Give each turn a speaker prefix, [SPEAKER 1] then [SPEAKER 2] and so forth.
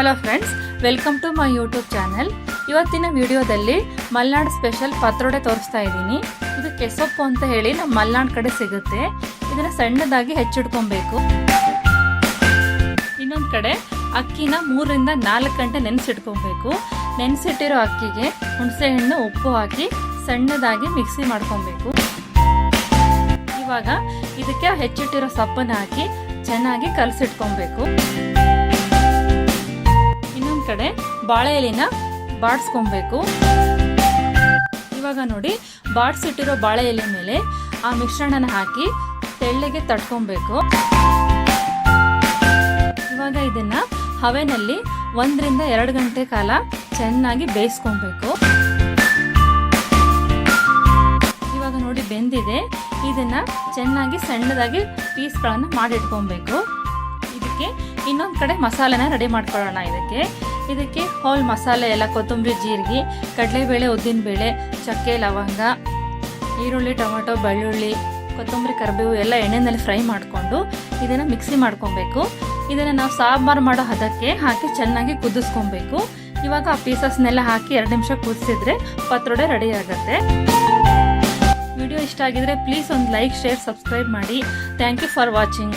[SPEAKER 1] Hello friends, welcome to my YouTube channel. ಇವತ್ತಿನ ವಿಡಿಯೋದಲ್ಲಿ Malnad special ಪತ್ರೊಡೆ ತೋರಿಸ್ತಾ ಇದ್ದೀನಿ. ಇದು ಕೆಸೊಪ್ಪು ಅಂತ ಹೇಳಿ ನಮ್ಮ ಮಲ್ನಾಡ್ ಕಡೆ ಸಿಗುತ್ತೆ. ಇದನ್ನು ಸಣ್ಣದಾಗಿ ಹೆಚ್ಚಿಡ್ಕೊಬೇಕು. ಇನ್ನೊಂದು ಕಡೆ ಅಕ್ಕಿನ 3 ರಿಂದ 4 ಗಂಟೆ ನೆನೆಸಿಟ್ಕೊಬೇಕು. ನೆನೆಸಿಟ್ಟಿರೋ ಅಕ್ಕಿಗೆ ಹುಣಸೆ ಹಣ್ಣು, ಉಪ್ಪು ಹಾಕಿ ಸಣ್ಣದಾಗಿ ಮಿಕ್ಸಿ ಮಾಡ್ಕೊಬೇಕು. ಇವಾಗ ಇದಕ್ಕೆ ಹೆಚ್ಚಿಟ್ಟಿರೋ ಸೊಪ್ಪನ್ನು ಹಾಕಿ ಚೆನ್ನಾಗಿ ಕಲಸಿಟ್ಕೊಬೇಕು. ಇನ್ನೊಂದು ಕಡೆ ಬಾಳೆ ಎಲೆನ ಬಾಡಿಸ್ಕೊಬೇಕು. ಇವಾಗ ನೋಡಿ, ಬಾಡಿಸಿಟ್ಟಿರೋ ಬಾಳೆ ಎಲೆ ಮೇಲೆ ಆ ಮಿಶ್ರಣನ ಹಾಕಿ ತೆಳ್ಳಗೆ ತಟ್ಕೊಬೇಕು. ಇವಾಗ ಇದನ್ನ ಹವೆನಲ್ಲಿ 1 ರಿಂದ 2 ಗಂಟೆ ಕಾಲ ಚೆನ್ನಾಗಿ ಬೇಯಿಸ್ಕೊಬೇಕು. ಇವಾಗ ನೋಡಿ ಬೆಂದಿದೆ. ಇದನ್ನ ಚೆನ್ನಾಗಿ ಸಣ್ಣದಾಗಿ ಪೀಸ್ಗಳನ್ನು ಮಾಡಿಟ್ಕೊಬೇಕು. ಇದಕ್ಕೆ ಇನ್ನೊಂದು ಕಡೆ ಮಸಾಲೆನ ರೆಡಿ ಮಾಡ್ಕೊಳ್ಳೋಣ. ಇದಕ್ಕೆ ಹೋಲ್ ಮಸಾಲೆ ಎಲ್ಲ ಕೊತ್ತಂಬರಿ, ಜೀರಿಗೆ, ಕಡಲೆಬೇಳೆ, ಉದ್ದಿನಬೇಳೆ, ಚಕ್ಕೆ, ಲವಂಗ, ಈರುಳ್ಳಿ, ಟೊಮೆಟೊ, ಬೆಳ್ಳುಳ್ಳಿ, ಕೊತ್ತಂಬರಿ, ಕರಿಬೇವು ಎಲ್ಲ ಎಣ್ಣೆಯಲ್ಲಿ ಫ್ರೈ ಮಾಡಿಕೊಂಡು ಇದನ್ನು ಮಿಕ್ಸಿ ಮಾಡ್ಕೊಬೇಕು. ಇದನ್ನು ನಾವು ಸಾಂಬಾರು ಮಾಡೋ ಹದಕ್ಕೆ ಹಾಕಿ ಚೆನ್ನಾಗಿ ಕುದಿಸ್ಕೊಬೇಕು. ಇವಾಗ ಆ ಪೀಸಸ್ನೆಲ್ಲ ಹಾಕಿ 2 ನಿಮಿಷ ಕುದಿಸಿದ್ರೆ ಪತ್ರೊಡೆ ರೆಡಿ ಆಗುತ್ತೆ. ವಿಡಿಯೋ ಇಷ್ಟ ಆಗಿದ್ರೆ ಪ್ಲೀಸ್ ಒಂದು ಲೈಕ್, ಶೇರ್, ಸಬ್ಸ್ಕ್ರೈಬ್ ಮಾಡಿ. Thank you for watching.